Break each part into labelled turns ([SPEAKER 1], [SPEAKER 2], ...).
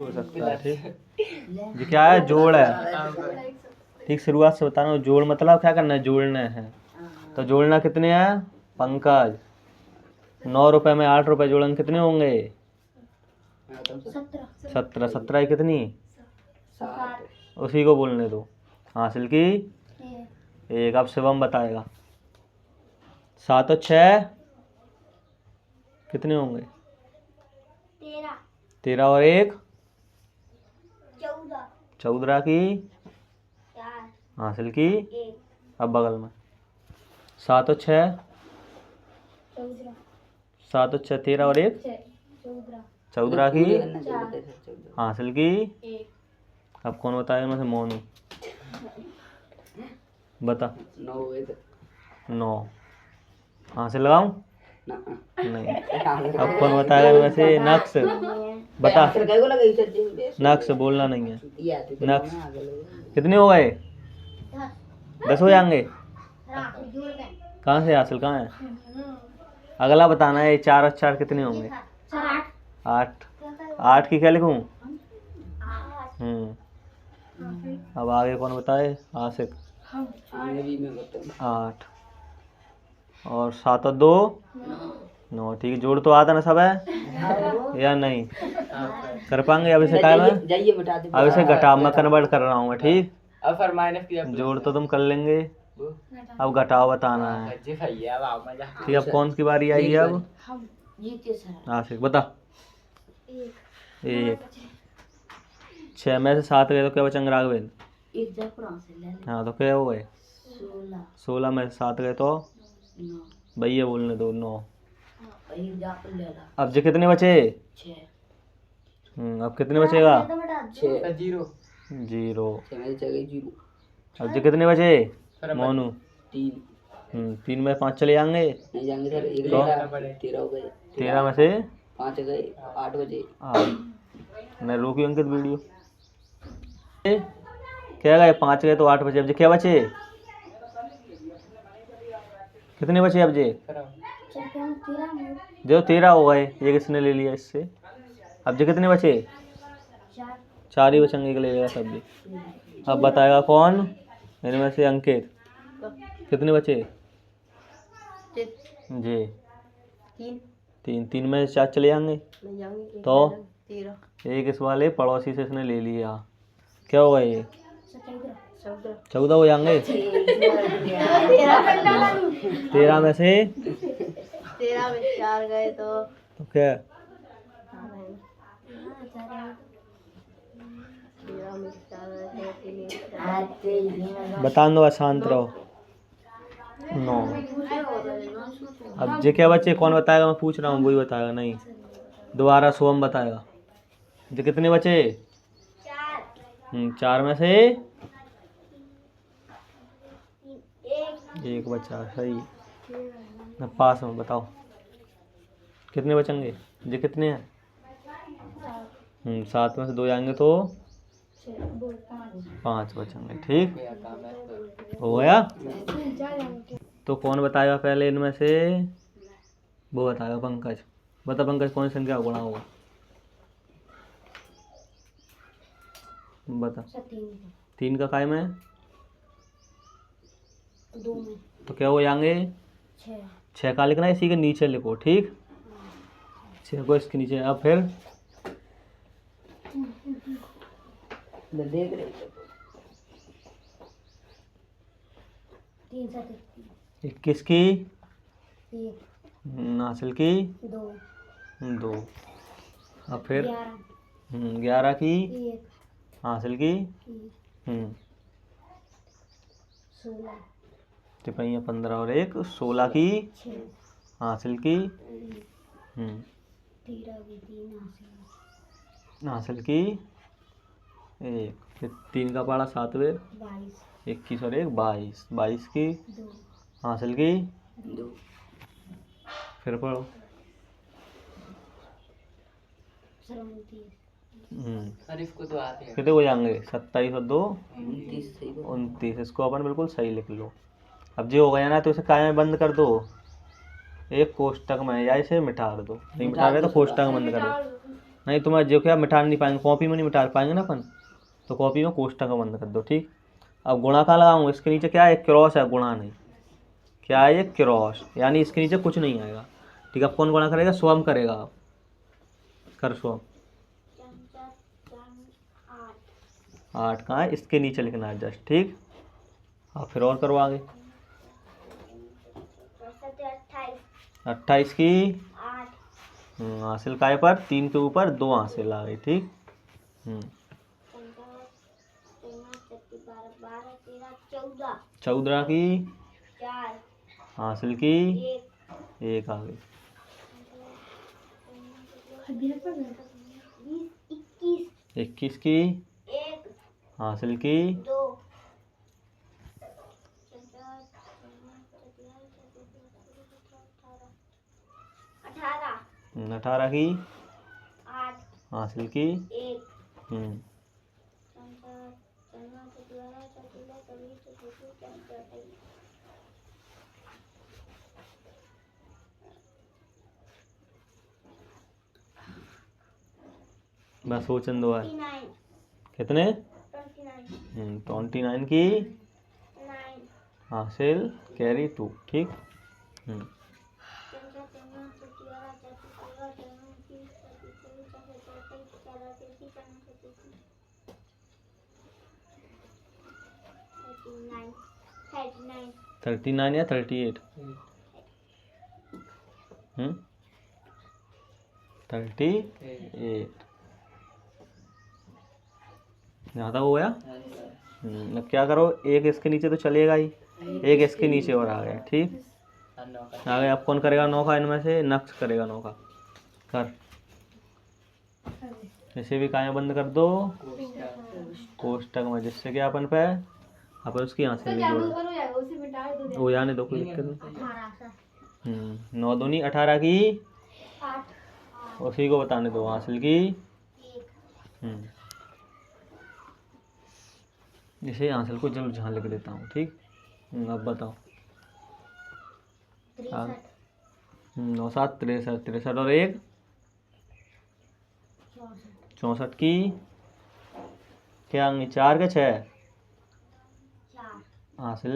[SPEAKER 1] हो सकता है। ठीक, ये क्या है? जोड़ है। ठीक, शुरुआत से बता रहा हूँ। जोड़ मतलब क्या करना है? जोड़ना है। तो जोड़ना कितने हैं पंकज? 9 रुपए में 8 रुपए जोड़न कितने होंगे? 17। 17 ही कितनी? उसी को बोलने दो। हासिल की 1। अब शिवम बताएगा। 7 और 6 कितने होंगे? 13 और 1 14 की हासिल की। अब बगल में 7 और 6 7 और 6 13 और 1 14 की हासिल की। अब कौन बताएगा इनमें से? मोनू बता। 9 हासिल लगाऊं? नहीं। अब कौन बताएगा इनमें से? नक्श बता। नक्श बोलना नहीं है। नक्श कितने हो गए? 10 हो जाएंगे। कहाँ से? हासिल कहाँ है? अगला बताना है। 4 और 4 कितने होंगे? 8। 8 की क्या लिखूं? अब आगे कौन बताए? आशिक। 8 और 7 और 2 9। ठीक है, जोड़ तो आता ना सब है या नहीं? कर पाएंगे? अब इसे क्या मैं अब इसे घटा मैं कन्वर्ट कर रहा हूँ मैं। ठीक, जोड़ तो तुम कर लेंगे, अब घटाओ बताना है। ठीक, अब कौन सी बारी आई है? अब आशिक बता। 1 6 में से 7 गए तो क्या बचेंगे राघवेंद्र? हाँ, तो क्या हो गए? 16 में से 7 गए तो भैया बोलने दो 9। अब जो कितने बचे? अब कितने बचेगा? 0। अब जो कितने बचे मोनू? 3 में 5 चले जाएंगे तो 13 में से 5 गए 8 बचे। मैं रोकी अंकित वीडियो। क्या गए? 5 गए तो 8 बचे। अब जो क्या बचे? कितने बचे अब? जो 13 हो गए, ये किसने ले लिया इससे? अब जो कितने बचे? 4 ही बचेंगे के ले लेगा सब भी। अब बताएगा कौन इनमें से? अंकित। कितने बचे? जी 3 में से 4 चले जाएंगे तो एक इस वाले पड़ोसी से इसने ले लिया। क्या होगा ये? 14 हो जाएंगे। 13 में से 4 गए तो क्या? बता दो, शांत रहो। 9। अब जे क्या बचे? कौन बताएगा? मैं पूछ रहा हूँ, वही बताएगा। नहीं, दोबारा सोम बताएगा। जो कितने बचे? 4 में से 1 बचा। सही, पास में। बताओ कितने बचेंगे? जो कितने हैं? 7 में से 2 जाएंगे तो 5 बचेंगे। ठीक हो गया। तो कौन बताएगा पहले इनमें से? वो बताएगा पंकज। बता पंकज, कौन सी संख्या गुणा होगा? बता। 3 का कायम है तो क्या हो जाएंगे? 6 का लिखना है, इसी के नीचे लिखो। ठीक, 6 को इसके नीचे। अब फिर देख रहे 21 की हासिल की 2। अब फिर 11 की हासिल की 15 और 1 16 की हासिल की हासिल की 1। फिर 3 का पारा 7वें 21 और 1 22। 22 की हासिल की 2। फिर पढ़ो। कितने हो जाएंगे? 27 और 2 29। इसको अपन बिल्कुल सही लिख लो। अब जो हो गया ना, तो इसे काय में बंद कर दो, एक कोष्टक में, या इसे मिटा दो। नहीं मिटा रहे तो कोष्टक बंद कर दो। नहीं तुम्हारा जो क्या मिटा नहीं पाएंगे, कॉपी में नहीं मिटा पाएंगे ना अपन, तो कॉपी में कोष्टक बंद कर दो। ठीक, अब गुणा कहाँ लगाऊंगा, इसके नीचे क्या है, क्रॉस है, गुणा नहीं, क्या है ये, क्रॉस, यानी इसके नीचे कुछ नहीं आएगा। ठीक है, अब कौन गुणा करेगा, स्वयं करेगा, आप कर स्वयं। 8 कहाँ है, इसके नीचे लिखना है जस्ट। ठीक, हाँ फिर और करो आगे। 28 की हासिल काय पर, 3 के ऊपर 2 हासिल आ गई। ठीक, 14 की हासिल की 1 आ गई। 21 की हासिल की 18 की हासिल की बस वो चंदो है कितने, 29 की हासिल कैरी 2। ठीक, थर्टी नाइन या 38, 38 ज़्यादा हो गया। अब क्या करो, एक इसके नीचे तो चलेगा ही, एक इसके नीचे और आ गया। ठीक, आ गया। अब कौन करेगा 9 का, इनमें से नक्श करेगा 9 का, कर। इसे भी काया बंद कर दो कोष्टक में, जिससे कि अपन पे अपन उसकी हासिल नहीं जोड़ हो जाने दो, कोई दिक्कत नहीं। 9 दूनी 18 की उसी को बताने दो हासिल की। इसे हासिल को जल्द जहाँ लिख देता हूँ। ठीक, अब बताओ। 9 7 63, 63 और 1 64 की क्या 4 के 6 हासिल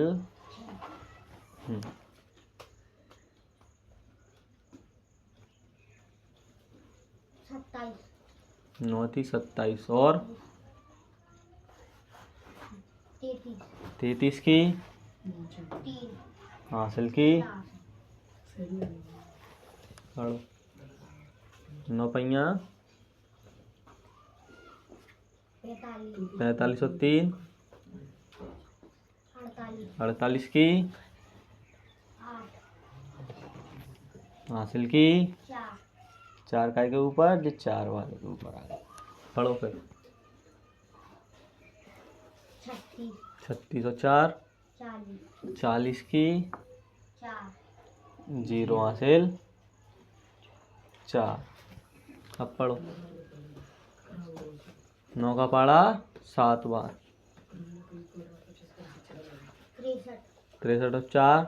[SPEAKER 1] 9 27 और 33 की हासिल की 9 पहिया 45 और 3 48 की हासिल की 4 काय के ऊपर, जो 4 वाले के ऊपर आ गए। पढ़ो फिर। 36 और 4 40 की 0 हासिल 4। अब पढ़ो। 9 का पाड़ा 7 बार, 63 और 4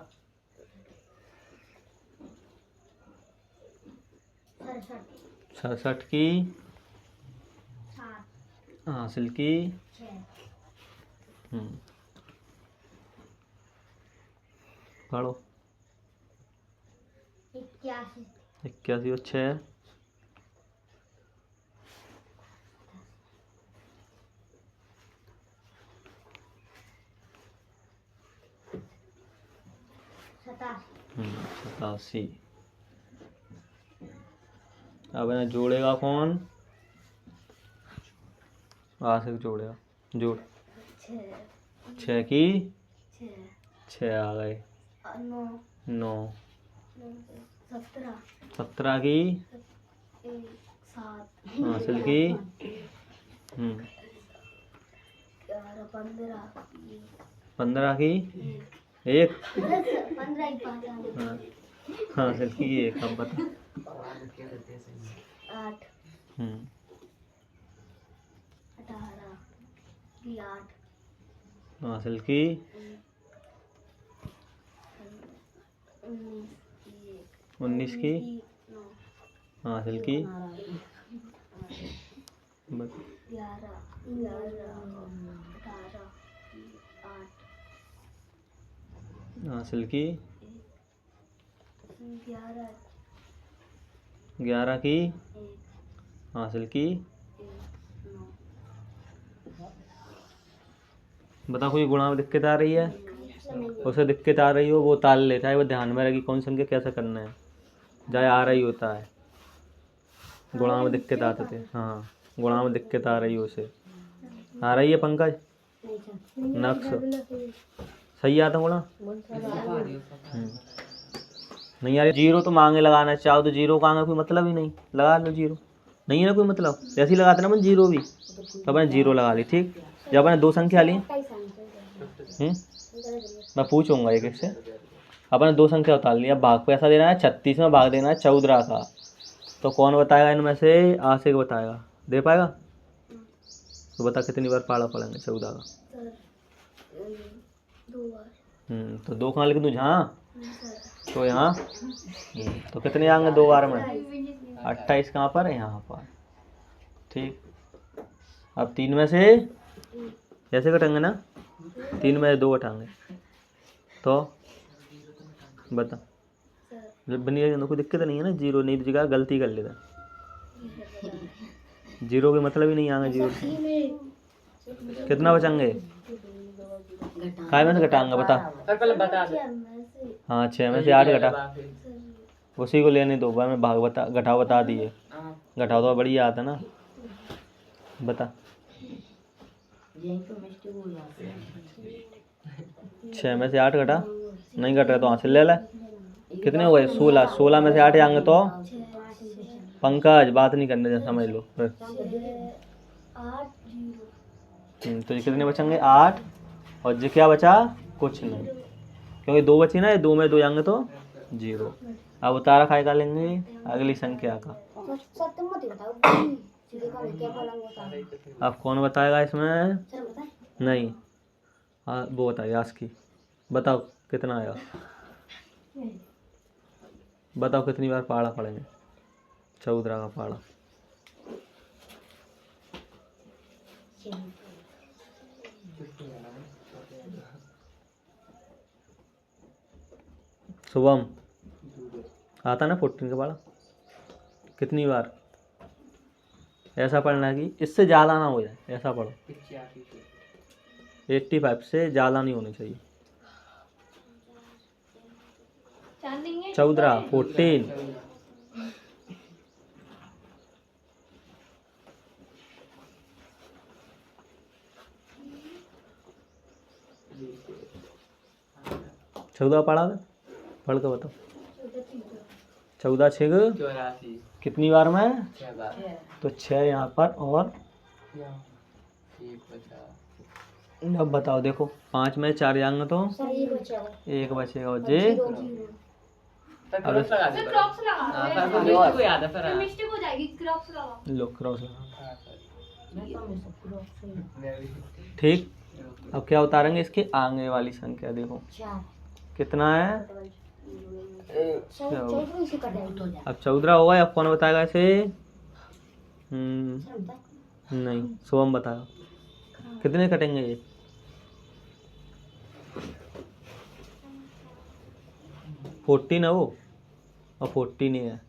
[SPEAKER 1] 67 की हासिल की 6। पढ़ो। 81 और 6 87। अब इन्हें जोड़ेगा कौन, आसिफ जोड़ेगा, जोड़ 6 की 6 आ गए। 9 17 की हासिल की 15 की 1 हासिल की 1। अब बता 8 हासिल की 19 की हासिल की बस
[SPEAKER 2] 11 11 18 8
[SPEAKER 1] हासिल की
[SPEAKER 2] 11
[SPEAKER 1] 11 की
[SPEAKER 2] 1
[SPEAKER 1] हासिल की
[SPEAKER 2] 9
[SPEAKER 1] बता कोई गुणा में दिक्कत आ रही है, उसे दिक्कत आ रही हो वो ताल लेता है, वो ध्यान में रहेगी कौन सी संख्या कैसे करना है, जाए आ रही होता है। गुणा में दिक्कत आते थे, हाँ गुणा में दिक्कत आ रही हो उसे, आ रही है पंकज नक्श सही आता गुणा नहीं यार जीरो तो मांगे लगाना चाहो तो जीरो का आगे कोई मतलब ही नहीं, लगा लो जीरो, नहीं है ना कोई मतलब, ऐसे ही लगाते ना अपन जीरो भी, तो अपने जीरो लगा ली। ठीक, जब अपने दो संख्या ली मैं पूछूंगा एक एक से, अपने दो संख्या उतार ली, अब भाग को ऐसा देना है 36 में भाग देना है 14 का, तो कौन बताएगा इनमें से, आशिक बताएगा, दे पाएगा तो बता कितनी बार पाड़ा पड़ेंगे 14 का।
[SPEAKER 2] 2 बार
[SPEAKER 1] तो दो कहाँ लिख दूँ जहाँ, तो यहाँ तो कितने आएंगे 2 बार में 28 कहाँ पर है यहाँ पर। ठीक, अब 3 में से ऐसे कटेंगे ना, 3 में से 2 कटाएंगे तो बता, जब बनी रहेगी कोई दिक्कत नहीं है ना, जीरो नहीं जगह गलती कर लेता, जीरो के मतलब ही नहीं आएंगे जीरो, कितना बचेंगे काय में से घटाएंगे बता, हाँ 6 में से 8 घटा, उसी को लेने दो बार में भाग बता घटाओ बता दिए, घटाओ तो बढ़िया आता ना, बता 6 में से 8 घटा, नहीं घट रहा तो हासिल ले ले, कितने हो गए 16, 16 में से 8 आएंगे तो पंकज बात नहीं करने जैसा समझ लो फिर।
[SPEAKER 2] 8 0
[SPEAKER 1] तो ये कितने बचेंगे 8, और जो क्या बचा कुछ नहीं, क्योंकि 2 बची ना, ये 2 में 2 आएंगे तो 0। अब उतारा खाए का लेंगे अगली संख्या का, अब कौन बताएगा इसमें, नहीं हाँ वो बताइए आज की, बताओ कितना आया, बताओ कितनी बार पहाड़ा पड़ेंगे 14 का पहाड़ा। शुभम आता ना 14 का पहाड़ा, कितनी बार ऐसा पढ़ना है कि इससे ज़्यादा ना हो जाए, ऐसा पढ़ो 85 से ज़्यादा नहीं होनी चाहिए। 14 14 14 पढ़ा था, पढ़ के बताओ 14 6 कितनी बार में, तो 6 यहाँ पर, और अब बताओ देखो 5 में 4 जाएंगे तो 1 बचेगा, और जे अब लो क्रॉस लगा। ठीक, अब क्या उतारेंगे इसके आगे वाली संख्या, देखो कितना है, अब 14 होगा, अब कौन बताएगा इसे, नहीं शुभम बताओ कितने कटेंगे ये, फोर्टीन है वो, और 14 ही है,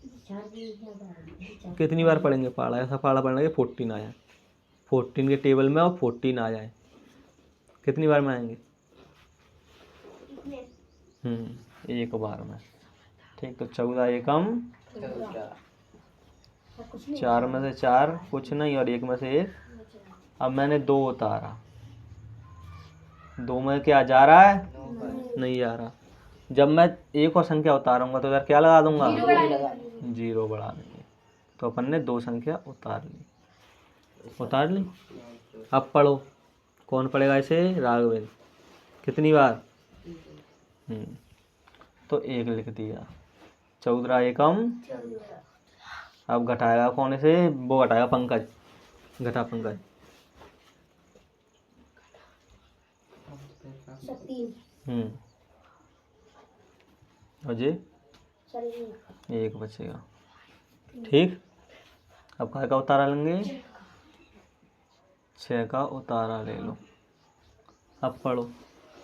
[SPEAKER 1] कितनी बार पढ़ेंगे पहाड़ा, ऐसा पहाड़ा पढ़ना कि 14 आ जाए, 14 के टेबल में और 14 आ जाए, कितनी बार में आएंगे, एक बार में। ठीक, तो 14 एकम 4 में से 4 कुछ नहीं, और 1 में से 1, अब मैंने 2 उतारा, 2 में क्या जा रहा है, नहीं आ रहा, जब मैं एक और संख्या उतारूंगा तो इधर क्या लगा दूंगा, 0 बढ़ा देंगे, तो अपन ने 2 संख्या उतार ली। अब पढ़ो, कौन पढ़ेगा इसे, राघवेंद्र, कितनी बार, तो 1 लिख दिया, 14 एकम, अब घटाएगा कौन से, वो घटाएगा पंकज, घटा पंकज 3 और जी 1 बचेगा। ठीक, अब काय का उतारा लेंगे, 6 का उतारा ले लो। अब पढ़ो।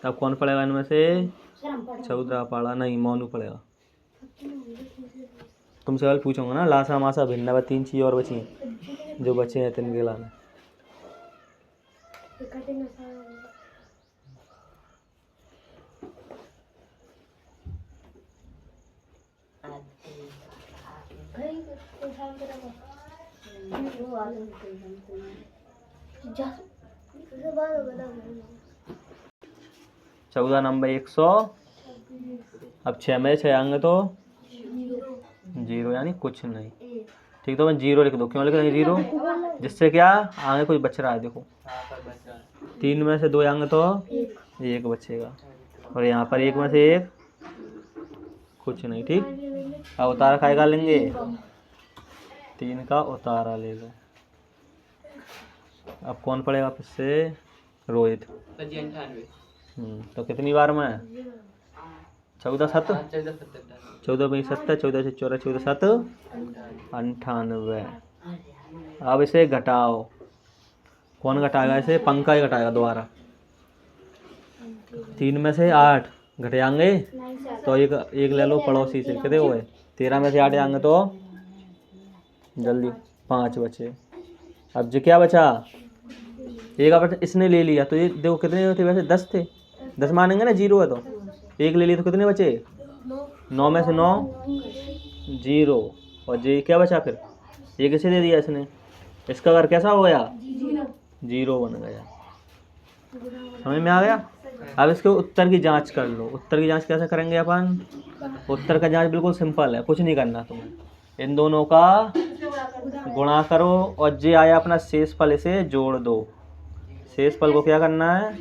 [SPEAKER 1] अब कौन पढ़ेगा इनमें से? चौधरा पढ़ा नहीं, मोनू पढ़ेगा। तुमसे सवाल पूछूंगा ना, लासा मासा भिन्न, अब 3 चीज़ और बची हैं जो बचे हैं तिनके लाने। चौदह नंबर 100। अब 6 में 6 आएंगे तो 0 यानी कुछ नहीं। ठीक, तो मैं 0 लिख दो। क्यों लिख देंगे 0? जिससे क्या आगे कुछ बच रहा है। देखो 3 में से 2 आएंगे तो 1 बचेगा, और यहाँ पर 1 में से 1 कुछ नहीं। ठीक, अब उतारा खाएगा लेंगे, 3 का उतारा ले लो। अब कौन पड़ेगा फिर से? रोहित। तो कितनी बार में? 14 7, 14 में 70, 14 से 14, 14 7 98। अब इसे घटाओ। कौन घटाएगा इसे? पंकज घटाएगा दोबारा। 3 में से 8 घटाएंगे तो एक ले लो पड़ोसी से, कितने हुए? 13 में से 8 आएंगे तो जल्दी 5 बचे। अब जो क्या बचा? एक अब इसने ले लिया तो ये देखो कितने थे वैसे? 10 थे। 10 मानेंगे ना, 0 है तो 1 ले लिया तो कितने बचे? 9 में से 9 0, और जे क्या बचा फिर? ये किसे दे दिया इसने? इसका अगर कैसा हो गया? 0 बन गया। समझ में आ गया? अब इसके उत्तर की जांच कर लो। उत्तर की जांच कैसे करेंगे अपन? उत्तर का जांच बिल्कुल सिंपल है, कुछ नहीं करना तुम्हें। इन दोनों का गुणा करो और जे आया अपना शेषफल इसे जोड़ दो। शेषफल को क्या करना है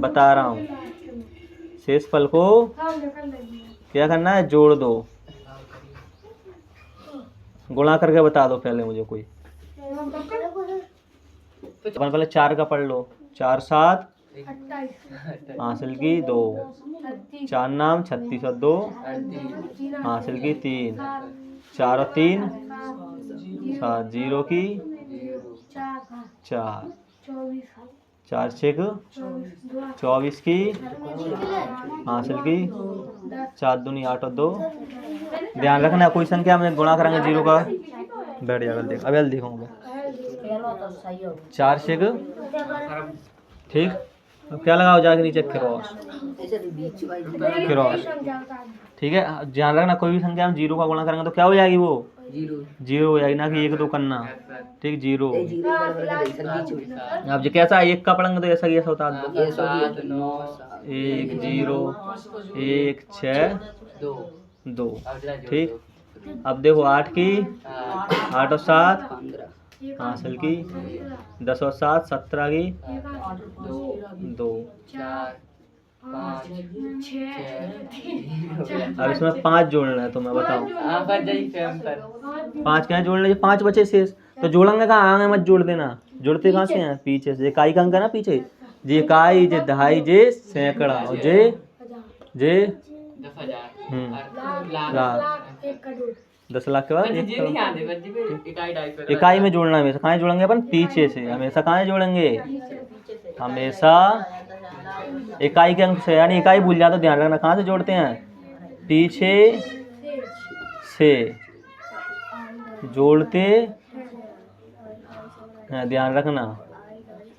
[SPEAKER 1] बता रहा हूँ। शेषफल को क्या करना है? जोड़ दो। गुणा करके बता दो पहले मुझे कोई। अपन पहले 4 का पढ़ लो। 4 7 हासिल की 2, 4 नाम 36 और 2 हासिल की 3, 4 और 3 7, 0 की 4, 4 6 24 की हासिल की 4 दूनी 8 और 2। ध्यान रखना कोई संख्या में गुणा करेंगे 0 का बैठ जाएगा। देख अब जल्दी देखूंगा। 4 6 ठीक। अब क्या लगाओ जाके नीचे? क्रॉस। क्रॉस ठीक है। ध्यान रखना कोई भी संख्या में 0 का गुणा करेंगे तो क्या हो जाएगी? वो 0 हो जाएगी, ना कि 1 2 करना। ठीक, 0। अब जो कैसा 1 का पढ़ेंगे तो ऐसा ऐसा होता है 1 0 1 6 2। ठीक, अब देखो 8 की 8 और 7 हासिल की 10 और 7 17 की 2। अब इसमें 5 जोड़ना है, तो मैं बताऊं 5 क्या जोड़ना है? 5 बचे शेष, तो जोड़ेंगे कहाँ? आगे मत जोड़ देना। जोड़ते कहाँ से हैं? पीछे से। इकाई का अंक है ना पीछे। जे इकाई, जे दहाई, जे सैकड़ा, और जे 10 लाख के बाद 1 करोड़। इकाई में जोड़ना है हमेशा। कहाँ जोड़ेंगे अपन? पीछे से। हमेशा कहाँ जोड़ेंगे? हमेशा इकाई के अंक से। यानी इकाई भूल जाते, ध्यान रखना कहाँ से जोड़ते हैं? पीछे से जोड़ते हैं, ध्यान रखना,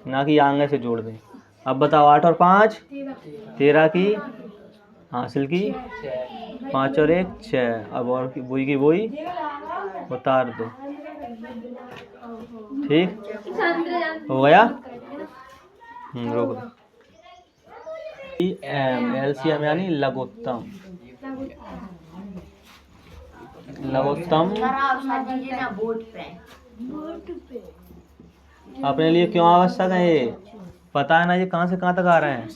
[SPEAKER 1] ना कि आगे से जोड़ दें। अब बताओ 8 और 5 13 की हासिल की 5 और 1 6। अब और वही की वही उतार दो। ठीक हो गया? रोक दो। एलसीएम यानी लघुत्तम। लघुत्तम अपने लिए क्यों आवश्यक है? ये पता है ना, ये कहाँ से कहाँ तक आ रहे हैं?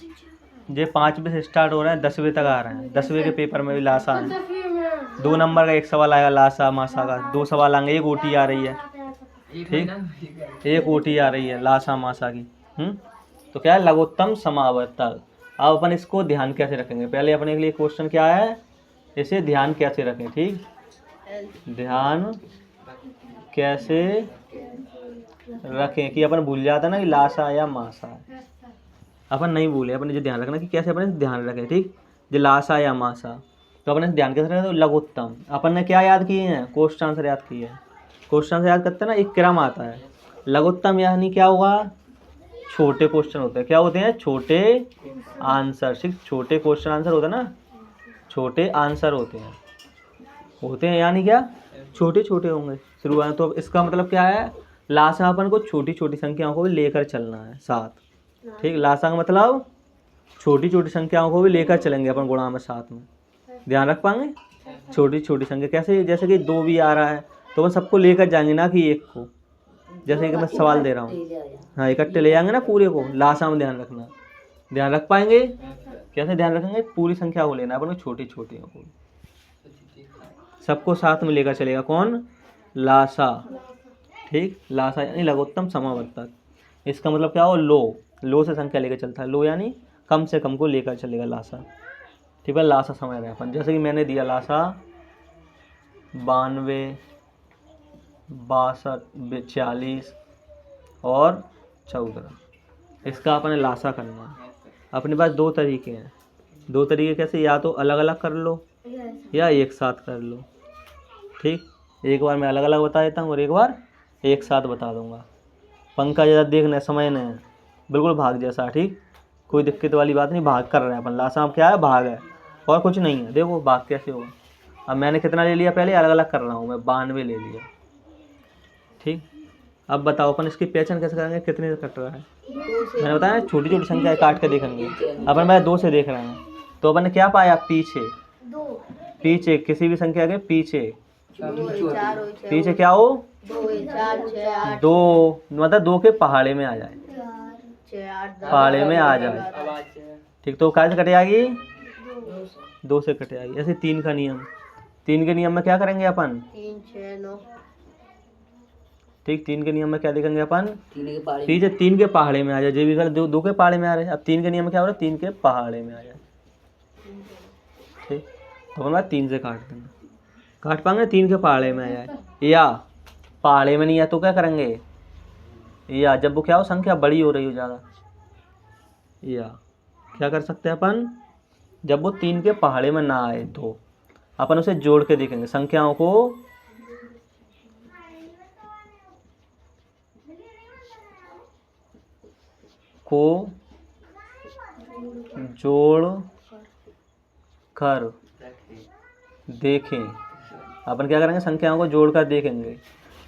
[SPEAKER 1] ये 5वें से स्टार्ट हो रहे हैं, 10वें तक आ रहे हैं। 10वें के पेपर में भी लासा है। 2 नंबर का 1 सवाल आएगा लासा मासा का। 2 सवाल आएंगे, 1 ओटी आ रही है। ठीक, 1 ओटी आ रही है लासा मासा की। तो क्या है? लघुत्तम समावर्तक। अब अपन इसको ध्यान कैसे रखेंगे? पहले अपने के लिए क्वेश्चन क्या है, इसे ध्यान कैसे रखें। ठीक, ध्यान कैसे रखें कि अपन भूल जाता ना कि लासा या मासा है, अपन नहीं भूले, अपन जो ध्यान रखना कि कैसे अपन ध्यान रखें। ठीक, जो लासा या मासा, तो अपन ध्यान कैसे रखें, तो लघुत्तम अपन ने क्या याद किए हैं, क्वेश्चन आंसर याद किए हैं। क्वेश्चन आंसर याद करते हैं ना, एक क्रम आता है। लघुत्तम यानी क्या होगा, छोटे क्वेश्चन होते हैं। क्या होते हैं, छोटे आंसर। सिर्फ छोटे क्वेश्चन आंसर होते हैं ना, छोटे आंसर होते हैं यानी क्या, छोटे छोटे होंगे शुरुआत। तो इसका मतलब क्या है, लासा अपन को छोटी छोटी संख्याओं को भी लेकर चलना है साथ। ठीक, लासा का मतलब छोटी छोटी संख्याओं को भी लेकर चलेंगे अपन गुणा में साथ में। ध्यान रख पाएंगे, छोटी छोटी संख्या कैसे, जैसे कि 2 भी आ रहा है तो अपन सबको लेकर जाएंगे ना कि एक को, जैसे कि मैं सवाल दे रहा हूँ, हाँ इकट्ठे ले जाएंगे ना पूरे को। लासा में ध्यान रखना, ध्यान रख पाएंगे, कैसे ध्यान रखेंगे, पूरी संख्या को लेना है अपन को, छोटी छोटियों को सबको साथ में लेकर चलेगा कौन, लासा। ठीक, लासा यानी लघुत्तम समावर्तक। इसका मतलब क्या हो, लो से संख्या लेकर चलता है, लो यानी कम से कम को लेकर चलेगा लासा। ठीक है, लासा समझ रहे हैं अपन। जैसे कि मैंने दिया लासा 92, 62, 46 और 14, इसका अपने लासा करना है। अपने पास 2 तरीके हैं, 2 तरीके कैसे, या तो अलग अलग कर लो या एक साथ कर लो। ठीक, एक बार मैं अलग अलग बता देता हूँ और एक बार एक साथ बता दूंगा। पंखा जैसा देखना है, समझना है, बिल्कुल भाग जैसा। ठीक, कोई दिक्कत वाली बात नहीं, भाग कर रहे हैं अपन। लासा में क्या है, भाग है और कुछ नहीं है। देखो भाग कैसे होगा। अब मैंने कितना ले लिया, पहले अलग अलग कर रहा हूँ मैं, 92 ले लिया। ठीक, अब बताओ अपन इसकी पहचान कैसे करेंगे, कितने से कट रहा है। मैंने बताया छोटी छोटी संख्या काट के देखेंगे। अपन मैं 2 से देख रहे हैं, तो अपन ने क्या पाया, पीछे किसी भी संख्या के पीछे क्या हो, 2 मतलब 2 के पहाड़े में आ जाए, पहाड़े में आ जाए। ठीक, तो कैसे कट जाएगी, 2 से कट जाएगी। ऐसे 3 का नियम, 3 के नियम में क्या करेंगे अपन,
[SPEAKER 2] 3, 6, 9।
[SPEAKER 1] ठीक, 3 के नियम में क्या देखेंगे अपन, पीछे 3 के पहाड़े में आ जाए। जो भी गलत 2 के पहाड़े में आ रहे हैं, अब 3 के नियम में क्या हो रहा है, 3 के पहाड़े में आ जाए। ठीक, तो अपन 3 से काट देंगे, काट पाएंगे, 3 के पहाड़े में आ जाए। या पहाड़े में नहीं है तो क्या करेंगे, या जब वो क्या हो, संख्या बड़ी हो रही हो ज़्यादा, या क्या कर सकते हैं अपन, जब वो 3 के पहाड़े में ना आए तो अपन उसे जोड़ के देखेंगे, संख्याओं को जोड़ कर देखें। अपन क्या करेंगे, संख्याओं को जोड़कर देखेंगे।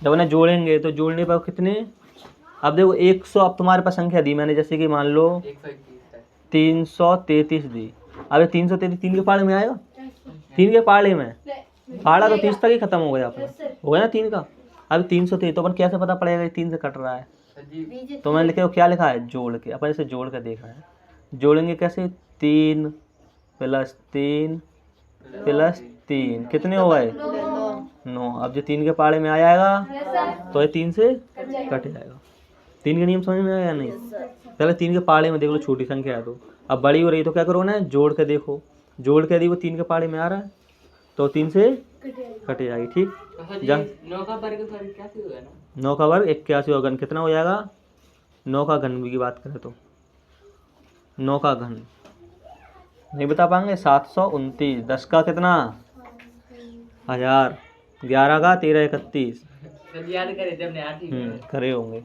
[SPEAKER 1] जब उन्हें जोड़ेंगे तो जोड़ने पर कितने, अब देखो 100, अब तुम्हारे पास संख्या दी मैंने, जैसे कि मान लो 333 दी। अब ये 333 3 के पहाड़े में आएगा, 3 के पहाड़े में, पहाड़ा तो 30 तक ही खत्म हो गया अपना, हो गया ना 3 का। अब 333, तो अपन कैसे पता पड़ेगा 3 से कट रहा है, तो मैंने लिखे क्या लिखा है, जोड़ के। अपन इसे जोड़ कर देख रहे हैं, जोड़ेंगे कैसे, 3 + 3 + 3 कितने हो गए, 9। अब जो 3 के पहाड़े में आ जाएगा तो ये 3 से कट जाएगा। 3 के नियम समझ में आया या नहीं, पहले 3 के पहाड़े में देख लो, छोटी संख्या है तो, अब बड़ी हो रही तो क्या करो ना, जोड़ के देखो, जोड़ के यदि वो 3 के पहाड़े में आ रहा है तो 3 से कट जाएगी। ठीक, 9 का वर्ग 81 होगा, घन कितना हो जाएगा, 9 का घन की बात करें तो 9 का घन नहीं बता पाएंगे, 729। 10 का कितना, 1000। 11 का 1331 करे होंगे।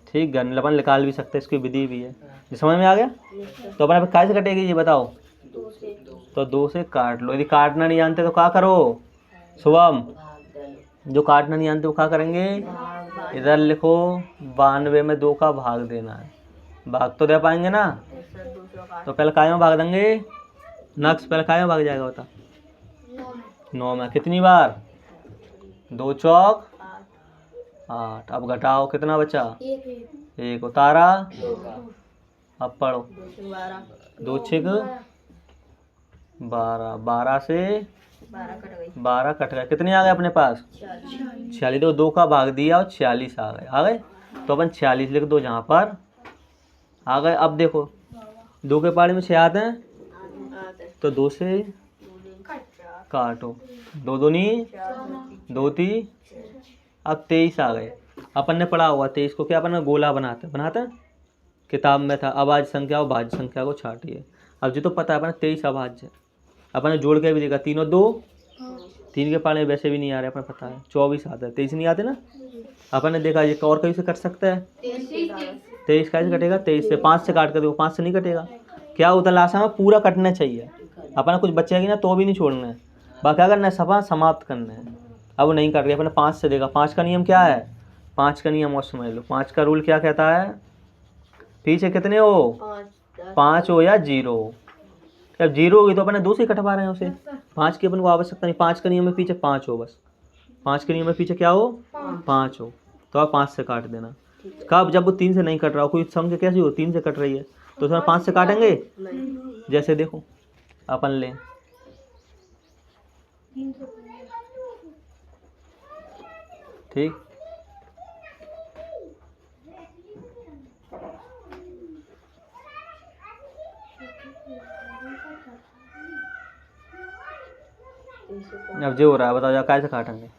[SPEAKER 1] ठीक, घन अपन निकाल भी सकते हैं, इसकी विधि भी है, ये समझ में आ गया। तो अपन कैसे कटेगी ये बताओ, तो 2 से काट लो। यदि काटना नहीं जानते तो क्या करो, शुभम, जो काटना नहीं जानते वो क्या करेंगे, इधर लिखो 92 में 2 का भाग देना है, भाग तो दे पाएंगे ना, तो पहले काय में भाग देंगे, नक्स पहले काय में भाग जाएगा बता, 9 में कितनी बार, 2 चौक 8। अब घटाओ कितना बचा, 1 उतारा, अब पढ़ो, 2 छिक 12, 12 से 12 कट गए, कितने आ गए अपने पास, 46। तो 2 का भाग दिया और 46 आ गए, तो अपन 46 लिख दो जहाँ पर आ गए। अब देखो 2 के पहाड़े में 6 आते हैं तो 2 से काटो, 2 दूनी 2 ती, अब 23 आ गए। अपन ने पढ़ा हुआ 23 को क्या अपन गोला बनाते हैं किताब में था, अभाज्य संख्या और भाज्य संख्या को छाटिए। अब जो तो पता है अपन 23 अभाज्य, अपन ने जोड़ के भी देखा 3 और 2, 3 के पाले वैसे भी नहीं आ रहे, अपन पता है 24 आता है, 23 नहीं आते ना। अपन ने देखा ये और कहीं से कट सकता है, 23 कैसे कटेगा, 23 से 5 से काट कर देखो, 5 से नहीं कटेगा। क्या होता है लासा में पूरा कटना चाहिए, अपना कुछ बचेगी ना तो भी नहीं छोड़ना है, बाकी क्या करना है सफा समाप्त करना है। अब वो नहीं कर रही, अपने 5 से देखा, 5 का नियम क्या है, 5 का नियम और समझ लो, 5 का रूल क्या कहता है, पीछे कितने हो 5 हो या 0 हो। जब 0 होगी तो अपने 2 से कटवा रहे हैं उसे, 5 की अपन को आवश्यकता नहीं, 5 का नियम में पीछे 5 हो, बस 5 के नियम में पीछे क्या हो 5 हो, तो आप 5 से काट देना। कब, जब वो 3 से नहीं कट रहा हो, कोई संख्या कैसी हो 3 से कट रही है तो उसमें 5 से काटेंगे। जैसे देखो अपन लें ठीक, अब जो हो रहा है बताओ कैसे काटेंगे।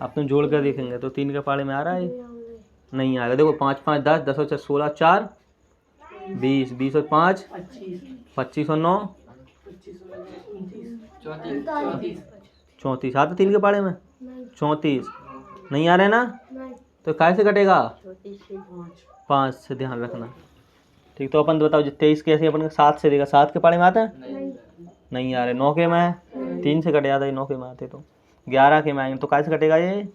[SPEAKER 1] अब तुम जोड़ कर देखेंगे तो 3 के पाले में आ रहा है, नहीं आएगा। देखो 5 5 10, 10 और 16 4 20, 20 और 5 25 और 9 34 आता 3 के पाले में 34 नहीं आ रहे ना, तो कैसे कटेगा 5 से, ध्यान रखना ठीक। तो अपन बताओ 23 कैसे अपन 7 से देगा, 7 के पाले में आता है नहीं आ रहे, 9 के में 3 से कट जाता है, 9 के में आते तो 11 के में आएंगे, तो कैसे कटेगा ये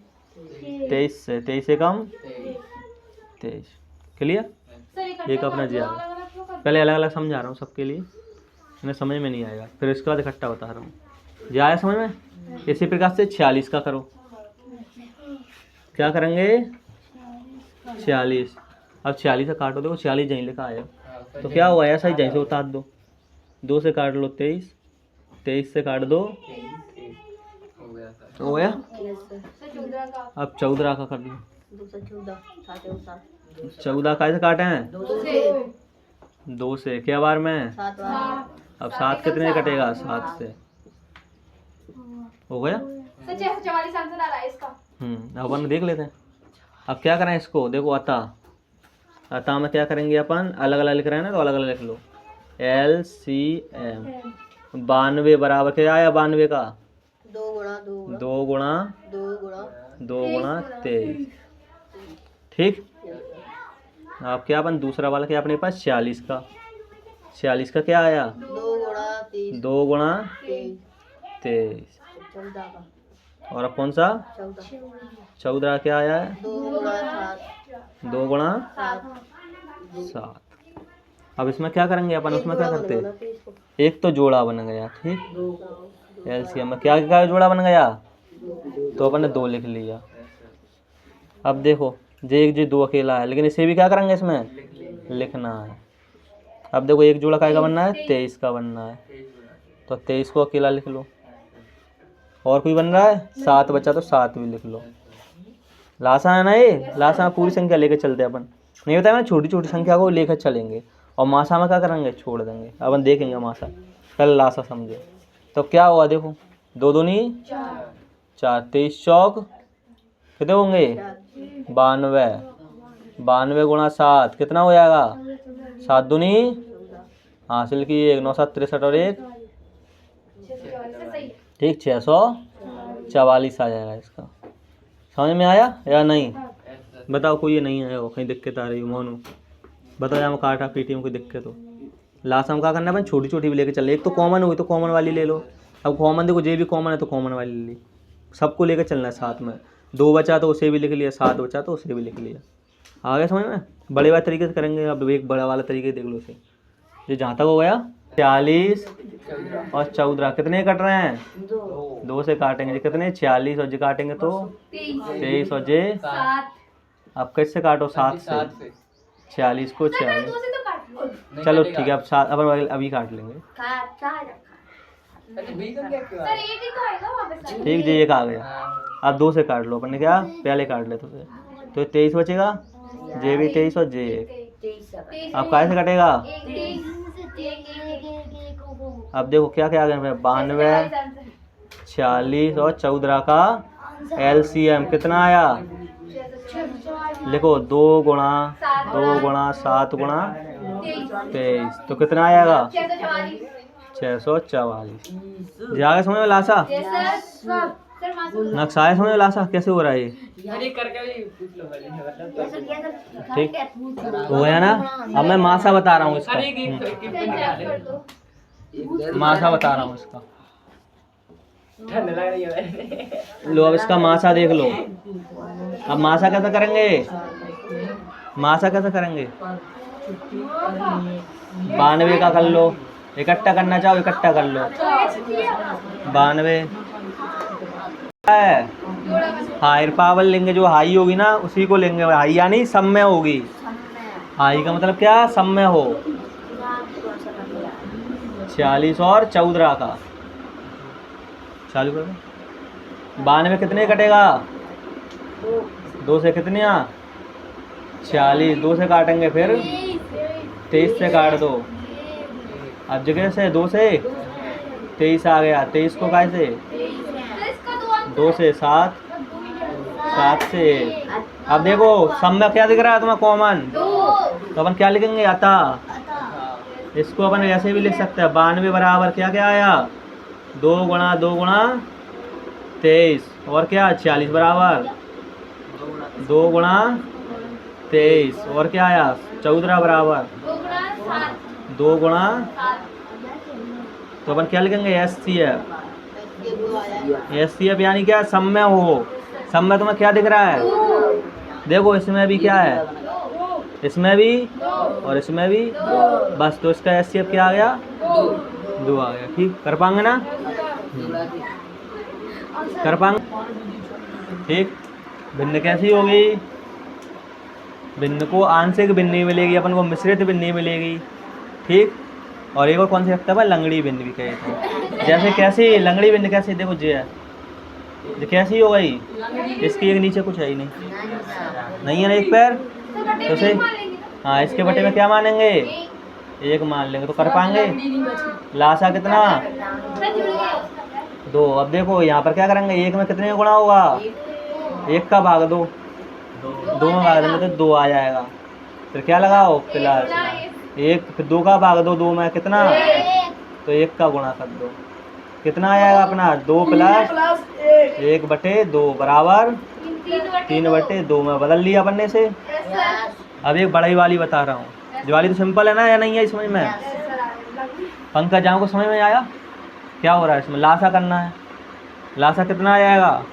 [SPEAKER 1] 23 से, 23 से कम 23। क्लियर, एक अपना जी आ गया। पहले अलग अलग समझा रहा हूँ सबके लिए, इन्हें समझ में नहीं आएगा, फिर इसके बाद इकट्ठा बता रहा हूँ, जी आया समझ में। इसी प्रकार से 46 का करो, क्या करेंगे 46। अब 46 से काटो, देखो 46 जहीं लिखा आया तो क्या हुआ ऐसा ही जहीं से उतार दो, 2 से काट लो 23, 23 से काट दो हो गया। अब 14 का कर लो, 14 कैसे काटे हैं 2 से, क्या बार में अब 7 कितने से कटेगा 7 से, हो गया। अब अपन देख लेते हैं। अब क्या करें इसको, देखो अतः में क्या करेंगे अपन, अलग अलग लिख रहे हैं ना तो अलग अलग लिख लो। LCM 92 बराबर क्या आया 92 का 2 गुणा 23 ठीक। अब क्या अपन दूसरा वाला क्या अपने पास 46 का क्या आया 2 गुणा 23, और अब कौन सा 14 क्या आया है 2 गुणा 7। अब इसमें क्या करेंगे अपन, उसमें क्या करते हैं, एक तो जोड़ा बन गया ठीक, एलसीएम में क्या क्या जोड़ा बन गया, तो अपन ने 2 लिख लिया। अब देखो जे 1 जे 2 अकेला है, लेकिन इसे भी क्या करेंगे इसमें लिखना है। अब देखो एक जोड़ा का बनना है 23 का बनना है, तो 23 को अकेला लिख लो, और कोई बन रहा है 7 बचा तो 7 भी लिख लो। लासा है ना, ये लासा में पूरी संख्या लेकर चलते हैं अपन, नहीं होता है ना छोटी छोटी संख्या को लेकर चलेंगे, और मासा में क्या करेंगे छोड़ देंगे। अपन देखेंगे मासा, पहले लासा समझे। तो क्या हुआ देखो 2 दूनी 4, 23 चौक कितने होंगे 92, 92 गुणा 7 कितना हो जाएगा 7 दूनी हासिल की 1, 9 7 63 और 1 ठीक 644 आ जाएगा इसका। समझ में आया या नहीं बताओ, कोई ये नहीं आया हो, कहीं दिक्कत आ रही हो मोनू बताओ, यहाँ काटा पीटी में कोई दिक्कत हो। लास्ट में क्या करना है, छोटी छोटी भी लेके चले, एक तो कॉमन हुई तो कॉमन वाली ले लो। अब कॉमन देखो जे भी कॉमन है तो कॉमन वाली ले ली, सबको लेकर चलना है साथ में। 2 बचा तो उसे भी लिख लिया, 7 बचा तो उसे भी लिख लिया। आ गया समझ में, बड़े वाले तरीके से करेंगे। अब एक बड़ा वाला तरीके देख लो उसे, ये जहाँ तक हो गया 46 और 14 कितने कट रहे हैं 2 से काटेंगे, कितने 46 और जे काटेंगे तो 23 और जे अब कैसे काटो 7 से 46 को 46 चलो ठीक है। अब 7 अपन अभी काट लेंगे ठीक जी, एक आ गया। अब 2 से काट लो अपन ने, क्या पहले काट ले तो 23 बचेगा, जे भी 23 और जे 1। अब कैसे कटेगा, अब देखो क्या क्या आ गया 92 46 और 14 का LCM कितना आया लिखो 2 गुणा 7 गुणा 23, तो कितना आएगा 644। जाएगा समझ में लासा? नक्शा है समझ में लासा? कैसे हो रहा है ये? ठीक हो गया ना? अब मैं मासा बता रहा हूँ इसका। मासा बता रहा हूँ इसका। लो अब इसका मासा देख लो। अब मासा कैसे करेंगे? मासा कैसे करेंगे? 92 का कर लो, इकट्ठा करना चाहो इकट्ठा कर लो। 92 है, हाई पावर लेंगे, जो हाई होगी ना उसी को लेंगे। हाई यानी सम्य होगी। हाई का मतलब क्या? सम्य हो। 46 और 14 का चालू कर दो। 92 कितने कटेगा? 2 से कितने? 46, 2 से काटेंगे फिर 23 से काट दो। अब जगह से 2 से 23 आ गया। 23 को कैसे? 2 से 7, 7 से 1। अब देखो सम्य क्या दिख रहा है तुम्हें? कॉमन। तो अपन क्या लिखेंगे? अतः। इसको अपन ऐसे भी लिख सकते हैं। 92 बराबर क्या क्या आया? 2 गुणा 23 और क्या 46 बराबर 2 गुणा 23 और क्या आया 14 बराबर 2 गुणा। तो अपन क्या लिखेंगे? SCF यानी क्या? सम्य हो। सम्य तुम्हें क्या दिख रहा है? देखो इसमें भी क्या है, इसमें भी और इसमें भी, बस। तो इसका SCF क्या आ गया? 2 आ गया। ठीक, कर पाएंगे ना? कर पाएंगे? ठीक। भिन्न कैसी होगी? भिन्न को आंशिक भिन्न मिलेगी, अपन को मिश्रित भिन्न मिलेगी। ठीक। और एक और कौन सी रखता है? लंगड़ी भिन्न भी कहते हैं। जैसे कैसी लंगड़ी भिन्न कैसी? देखो ये कैसी हो गई? इसके एक नीचे कुछ है ही नहीं है ना एक पैर, तो से हाँ इसके बटे में क्या मानेंगे? 1 मान लेंगे। तो कर पाएंगे? लासा कितना? 2। अब देखो यहाँ पर क्या करेंगे? 1 में कितने गुणा होगा? 1 का भाग 2, 2 में भाग देंगे तो 2 आ जाएगा। फिर क्या लगाओ? प्लस 1। फिर 2 का भाग 2, 2 में कितना? तो 1 का गुणा कर दो। कितना आएगा अपना? 2 प्लस 1/2 बराबर 3/2 में बदल लिया अपन ने से। अब एक बड़ी वाली बता रहा हूँ। जो वाली तो सिंपल है ना, या नहीं है समझ में? पंकज जाओ को समझ में आया क्या हो रहा है इसमें? लासा करना है। लासा कितना आ जाएगा?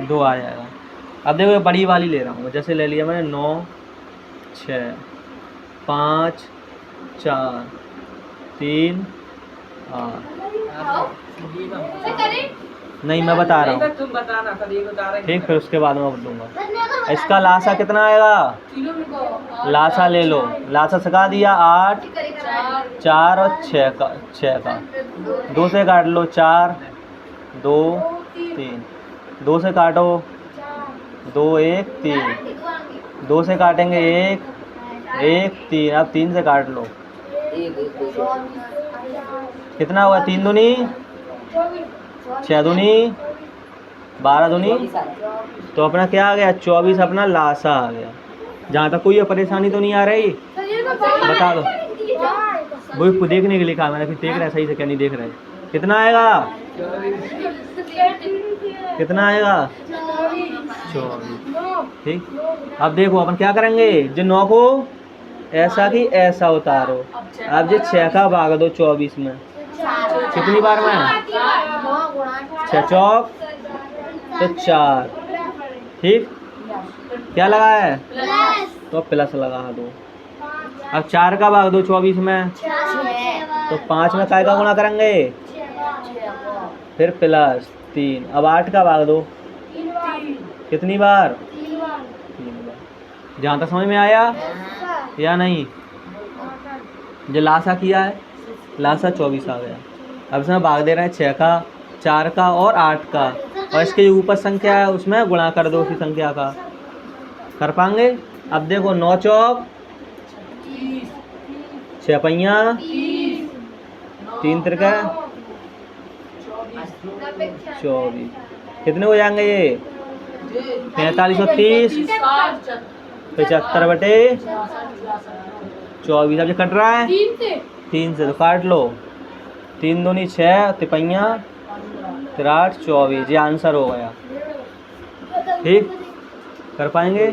[SPEAKER 1] 2 आ जाएगा। अब देखो बड़ी वाली ले रहा हूँ। जैसे ले लिया मैंने 9 6 5 4 3 8। नहीं मैं बता रहा हूँ। ठीक, फिर उसके बाद में बदलूंगा। इसका लासा कितना आएगा? लासा ले लो। लासा सिखा दिया 8 4 और 6 का 2 से काट लो 4 2 3, 2 से काटो 2 1 3, 2 से काटेंगे 1 1 3। अब 3 से काट लो। कितना हुआ? 3 दूनी 6 दूनी 12 दूनी, तो अपना क्या आ गया? 24 अपना लासा आ गया। जहाँ तक कोई परेशानी तो नहीं आ रही? बता दो। वो देखने के लिए कहा मैंने, फिर देख रहा है सही से क्या नहीं देख रहे। कितना आएगा? कितना आएगा? 24। ठीक। अब देखो अपन क्या करेंगे? जो 9 को ऐसा की ऐसा उतारो। अब जो 6 का भाग दो 24 में। कितनी बार में? 6 चौक तो 4। ठीक। क्या लगा है? तो प्लस लगा दो। अब 4 का भाग दो 24 में, तो 5 में काय का गुणा करेंगे? फिर प्लस 3। अब 8 का भाग दो। कितनी बार? 3 बार। जहाँ तक समझ में आया या नहीं? जो लासा किया है, लासा 24 आ गया। अब इसमें भाग दे रहे हैं 6 का 4 का और 8 का, और इसके जो ऊपर संख्या है उसमें गुणा कर दो उसी संख्या का। कर पाएंगे? अब देखो 9 चौक 6 पहिया 3 त्रिका 24। कितने हो जाएंगे ये? 45 और 30 75 बटे 24। अब जो कट रहा है 3 से तो काट लो। 3 दूनी 6, तिपैया 8 24। ये आंसर हो गया। ठीक, कर पाएंगे?